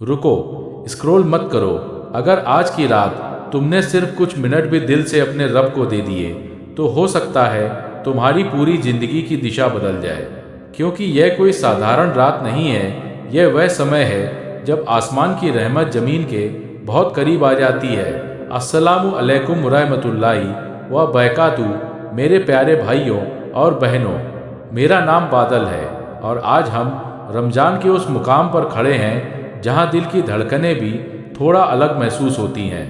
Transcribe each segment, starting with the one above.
रुको, स्क्रॉल मत करो। अगर आज की रात तुमने सिर्फ कुछ मिनट भी दिल से अपने रब को दे दिए तो हो सकता है तुम्हारी पूरी जिंदगी की दिशा बदल जाए। क्योंकि यह कोई साधारण रात नहीं है, यह वह समय है जब आसमान की रहमत जमीन के बहुत करीब आ जाती है। अस्सलामु अलैकुम रहमतुल्लाहि व बरकातहू। मेरे प्यारे भाइयों और बहनों, मेरा नाम बादल है और आज हम रमज़ान के उस मुकाम पर खड़े हैं जहां दिल की धड़कनें भी थोड़ा अलग महसूस होती हैं।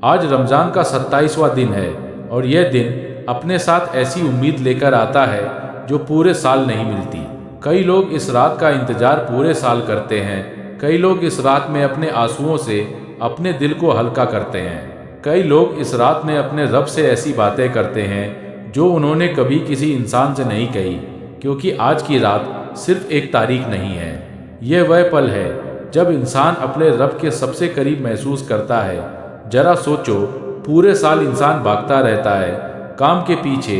आज रमज़ान का 27वां दिन है और यह दिन अपने साथ ऐसी उम्मीद लेकर आता है जो पूरे साल नहीं मिलती। कई लोग इस रात का इंतज़ार पूरे साल करते हैं। कई लोग इस रात में अपने आंसुओं से अपने दिल को हल्का करते हैं। कई लोग इस रात में अपने रब से ऐसी बातें करते हैं जो उन्होंने कभी किसी इंसान से नहीं कही। क्योंकि आज की रात सिर्फ एक तारीख नहीं है, यह वह पल है जब इंसान अपने रब के सबसे करीब महसूस करता है। जरा सोचो, पूरे साल इंसान भागता रहता है काम के पीछे,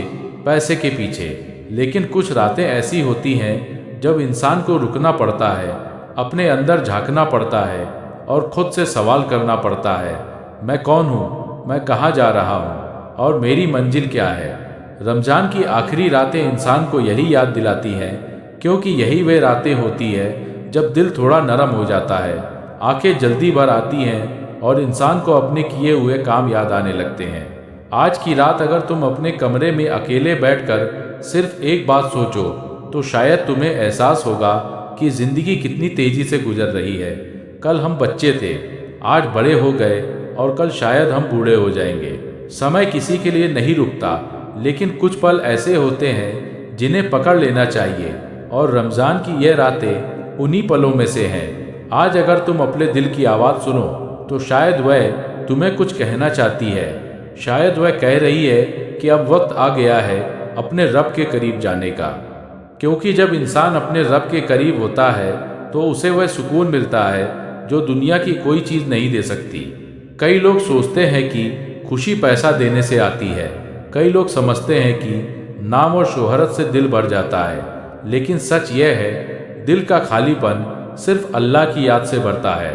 पैसे के पीछे, लेकिन कुछ रातें ऐसी होती हैं जब इंसान को रुकना पड़ता है, अपने अंदर झांकना पड़ता है और खुद से सवाल करना पड़ता है, मैं कौन हूँ, मैं कहाँ जा रहा हूँ और मेरी मंजिल क्या है। रमज़ान की आखिरी रातें इंसान को यही याद दिलाती हैं, क्योंकि यही वे रातें होती है जब दिल थोड़ा नरम हो जाता है, आंखें जल्दी भर आती हैं और इंसान को अपने किए हुए काम याद आने लगते हैं। आज की रात अगर तुम अपने कमरे में अकेले बैठकर सिर्फ एक बात सोचो तो शायद तुम्हें एहसास होगा कि ज़िंदगी कितनी तेज़ी से गुजर रही है। कल हम बच्चे थे, आज बड़े हो गए और कल शायद हम बूढ़े हो जाएंगे। समय किसी के लिए नहीं रुकता, लेकिन कुछ पल ऐसे होते हैं जिन्हें पकड़ लेना चाहिए और रमज़ान की यह रातें उन्हीं पलों में से हैं। आज अगर तुम अपने दिल की आवाज़ सुनो तो शायद वह तुम्हें कुछ कहना चाहती है। शायद वह कह रही है कि अब वक्त आ गया है अपने रब के करीब जाने का। क्योंकि जब इंसान अपने रब के करीब होता है तो उसे वह सुकून मिलता है जो दुनिया की कोई चीज़ नहीं दे सकती। कई लोग सोचते हैं कि खुशी पैसा देने से आती है। कई लोग समझते हैं कि नाम और शोहरत से दिल भर जाता है, लेकिन सच यह है दिल का खालीपन सिर्फ अल्लाह की याद से भरता है।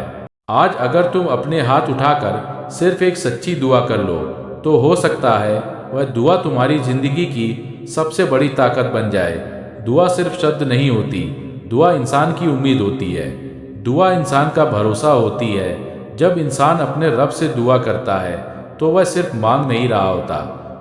आज अगर तुम अपने हाथ उठाकर सिर्फ एक सच्ची दुआ कर लो तो हो सकता है वह दुआ तुम्हारी जिंदगी की सबसे बड़ी ताकत बन जाए। दुआ सिर्फ शब्द नहीं होती, दुआ इंसान की उम्मीद होती है। दुआ इंसान का भरोसा होती है। जब इंसान अपने रब से दुआ करता है तो वह सिर्फ मांग नहीं रहा होता,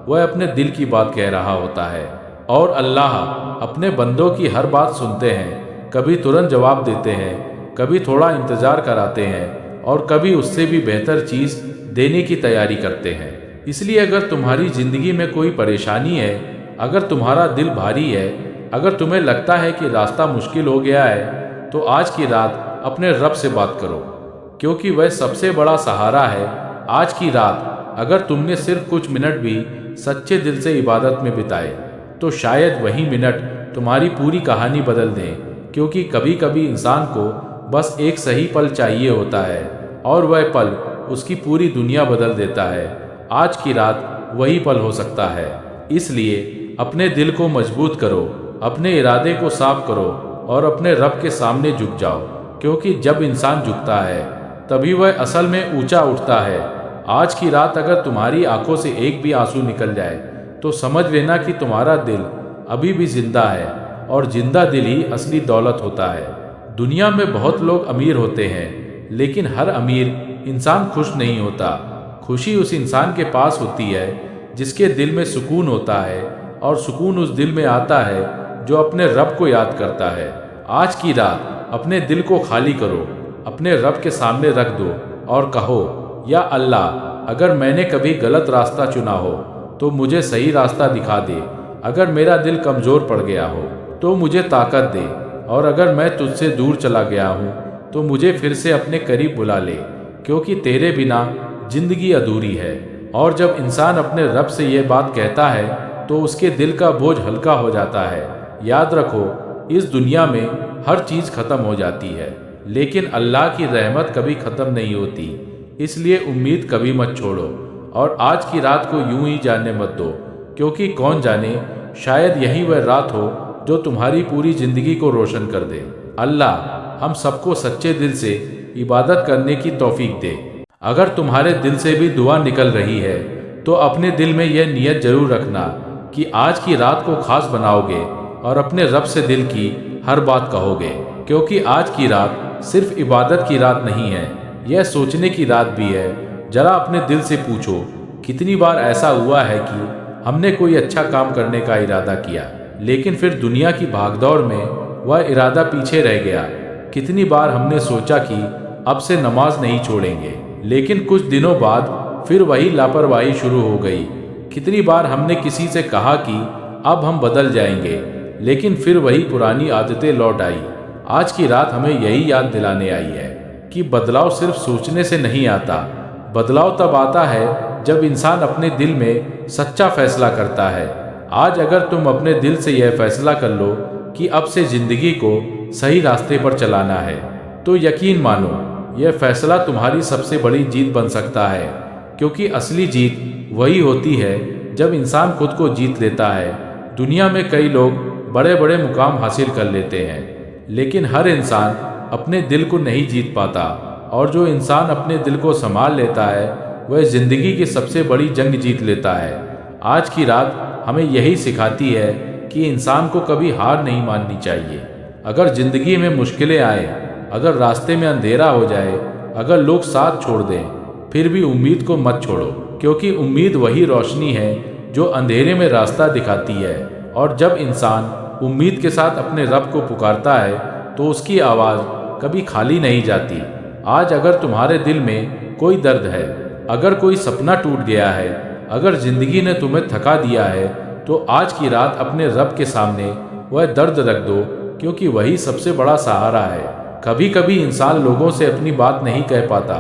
वह अपने दिल की बात कह रहा होता है। और अल्लाह अपने बंदों की हर बात सुनते हैं, कभी तुरंत जवाब देते हैं, कभी थोड़ा इंतज़ार कराते हैं और कभी उससे भी बेहतर चीज़ देने की तैयारी करते हैं। इसलिए अगर तुम्हारी ज़िंदगी में कोई परेशानी है, अगर तुम्हारा दिल भारी है, अगर तुम्हें लगता है कि रास्ता मुश्किल हो गया है, तो आज की रात अपने रब से बात करो, क्योंकि वह सबसे बड़ा सहारा है। आज की रात अगर तुमने सिर्फ कुछ मिनट भी सच्चे दिल से इबादत में बिताए तो शायद वही मिनट तुम्हारी पूरी कहानी बदल दें। क्योंकि कभी कभी इंसान को बस एक सही पल चाहिए होता है और वह पल उसकी पूरी दुनिया बदल देता है। आज की रात वही पल हो सकता है। इसलिए अपने दिल को मजबूत करो, अपने इरादे को साफ करो और अपने रब के सामने झुक जाओ। क्योंकि जब इंसान झुकता है तभी वह असल में ऊंचा उठता है। आज की रात अगर तुम्हारी आंखों से एक भी आंसू निकल जाए तो समझ लेना कि तुम्हारा दिल अभी भी जिंदा है और जिंदा दिल ही असली दौलत होता है। दुनिया में बहुत लोग अमीर होते हैं, लेकिन हर अमीर इंसान खुश नहीं होता। खुशी उस इंसान के पास होती है जिसके दिल में सुकून होता है, और सुकून उस दिल में आता है जो अपने रब को याद करता है। आज की रात अपने दिल को खाली करो, अपने रब के सामने रख दो और कहो, या अल्लाह, अगर मैंने कभी गलत रास्ता चुना हो तो मुझे सही रास्ता दिखा दे। अगर मेरा दिल कमज़ोर पड़ गया हो तो मुझे ताकत दे, और अगर मैं तुझसे दूर चला गया हूँ तो मुझे फिर से अपने करीब बुला ले, क्योंकि तेरे बिना जिंदगी अधूरी है। और जब इंसान अपने रब से ये बात कहता है तो उसके दिल का बोझ हल्का हो जाता है। याद रखो, इस दुनिया में हर चीज़ ख़त्म हो जाती है, लेकिन अल्लाह की रहमत कभी ख़त्म नहीं होती। इसलिए उम्मीद कभी मत छोड़ो और आज की रात को यूं ही जाने मत दो, क्योंकि कौन जाने शायद यही वह रात हो जो तुम्हारी पूरी ज़िंदगी को रोशन कर दे। अल्लाह हम सबको सच्चे दिल से इबादत करने की तौफीक दे। अगर तुम्हारे दिल से भी दुआ निकल रही है तो अपने दिल में यह नियत जरूर रखना कि आज की रात को खास बनाओगे और अपने रब से दिल की हर बात कहोगे, क्योंकि आज की रात सिर्फ इबादत की रात नहीं है, यह सोचने की रात भी है। जरा अपने दिल से पूछो, कितनी बार ऐसा हुआ है कि हमने कोई अच्छा काम करने का इरादा किया लेकिन फिर दुनिया की भागदौड़ में वह इरादा पीछे रह गया। कितनी बार हमने सोचा कि अब से नमाज नहीं छोड़ेंगे, लेकिन कुछ दिनों बाद फिर वही लापरवाही शुरू हो गई। कितनी बार हमने किसी से कहा कि अब हम बदल जाएंगे, लेकिन फिर वही पुरानी आदतें लौट आई। आज की रात हमें यही याद दिलाने आई है कि बदलाव सिर्फ सोचने से नहीं आता, बदलाव तब आता है जब इंसान अपने दिल में सच्चा फैसला करता है। आज अगर तुम अपने दिल से यह फैसला कर लो कि अब से जिंदगी को सही रास्ते पर चलाना है, तो यकीन मानो यह फैसला तुम्हारी सबसे बड़ी जीत बन सकता है, क्योंकि असली जीत वही होती है जब इंसान खुद को जीत लेता है। दुनिया में कई लोग बड़े बड़े मुकाम हासिल कर लेते हैं, लेकिन हर इंसान अपने दिल को नहीं जीत पाता, और जो इंसान अपने दिल को संभाल लेता है वह जिंदगी की सबसे बड़ी जंग जीत लेता है। आज की रात हमें यही सिखाती है कि इंसान को कभी हार नहीं माननी चाहिए। अगर जिंदगी में मुश्किलें आए, अगर रास्ते में अंधेरा हो जाए, अगर लोग साथ छोड़ दें, फिर भी उम्मीद को मत छोड़ो, क्योंकि उम्मीद वही रोशनी है जो अंधेरे में रास्ता दिखाती है। और जब इंसान उम्मीद के साथ अपने रब को पुकारता है तो उसकी आवाज़ कभी खाली नहीं जाती। आज अगर तुम्हारे दिल में कोई दर्द है, अगर कोई सपना टूट गया है, अगर जिंदगी ने तुम्हें थका दिया है, तो आज की रात अपने रब के सामने वह दर्द रख दो, क्योंकि वही सबसे बड़ा सहारा है। कभी कभी इंसान लोगों से अपनी बात नहीं कह पाता,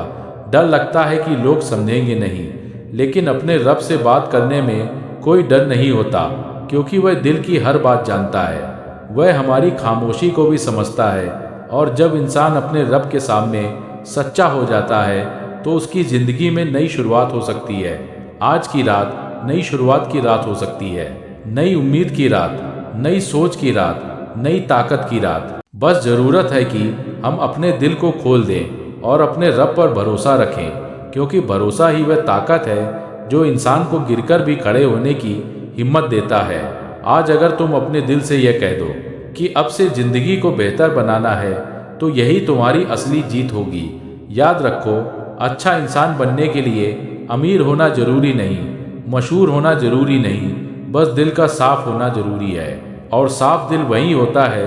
डर लगता है कि लोग समझेंगे नहीं, लेकिन अपने रब से बात करने में कोई डर नहीं होता, क्योंकि वह दिल की हर बात जानता है। वह हमारी खामोशी को भी समझता है, और जब इंसान अपने रब के सामने सच्चा हो जाता है तो उसकी ज़िंदगी में नई शुरुआत हो सकती है। आज की रात नई शुरुआत की रात हो सकती है, नई उम्मीद की रात, नई सोच की रात, नई ताकत की रात। बस ज़रूरत है कि हम अपने दिल को खोल दें और अपने रब पर भरोसा रखें, क्योंकि भरोसा ही वह ताकत है जो इंसान को गिरकर भी खड़े होने की हिम्मत देता है। आज अगर तुम अपने दिल से यह कह दो कि अब से ज़िंदगी को बेहतर बनाना है, तो यही तुम्हारी असली जीत होगी। याद रखो, अच्छा इंसान बनने के लिए अमीर होना जरूरी नहीं, मशहूर होना जरूरी नहीं, बस दिल का साफ होना जरूरी है। और साफ दिल वही होता है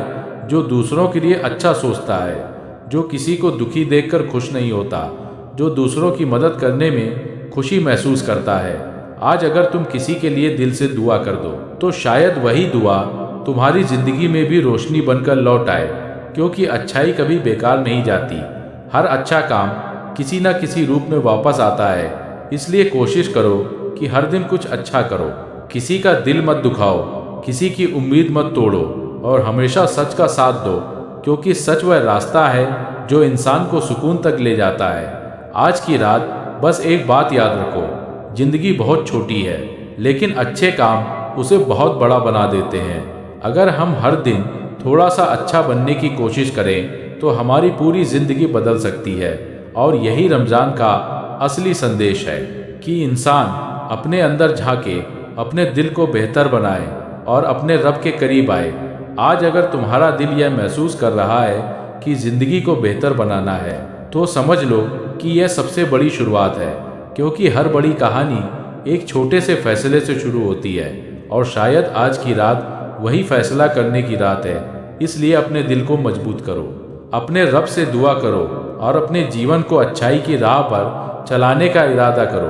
जो दूसरों के लिए अच्छा सोचता है, जो किसी को दुखी देखकर खुश नहीं होता, जो दूसरों की मदद करने में खुशी महसूस करता है। आज अगर तुम किसी के लिए दिल से दुआ कर दो तो शायद वही दुआ तुम्हारी जिंदगी में भी रोशनी बनकर लौट आए, क्योंकि अच्छाई कभी बेकार नहीं जाती। हर अच्छा काम किसी न किसी रूप में वापस आता है, इसलिए कोशिश करो कि हर दिन कुछ अच्छा करो, किसी का दिल मत दुखाओ, किसी की उम्मीद मत तोड़ो, और हमेशा सच का साथ दो, क्योंकि सच वह रास्ता है जो इंसान को सुकून तक ले जाता है। आज की रात बस एक बात याद रखो, जिंदगी बहुत छोटी है, लेकिन अच्छे काम उसे बहुत बड़ा बना देते हैं। अगर हम हर दिन थोड़ा सा अच्छा बनने की कोशिश करें तो हमारी पूरी ज़िंदगी बदल सकती है। और यही रमज़ान का असली संदेश है कि इंसान अपने अंदर झांके, अपने दिल को बेहतर बनाए और अपने रब के करीब आए। आज अगर तुम्हारा दिल यह महसूस कर रहा है कि ज़िंदगी को बेहतर बनाना है, तो समझ लो कि यह सबसे बड़ी शुरुआत है, क्योंकि हर बड़ी कहानी एक छोटे से फैसले से शुरू होती है, और शायद आज की रात वही फैसला करने की रात है। इसलिए अपने दिल को मजबूत करो, अपने रब से दुआ करो और अपने जीवन को अच्छाई की राह पर चलाने का इरादा करो।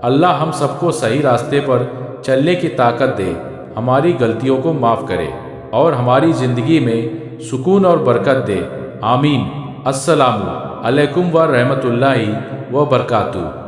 अल्लाह हम सबको सही रास्ते पर चलने की ताकत दे, हमारी गलतियों को माफ़ करे और हमारी ज़िंदगी में सुकून और बरकत दे। आमीन। अस्सलामु अलैकुम व रहमतुल्लाहि व बरकातुहू।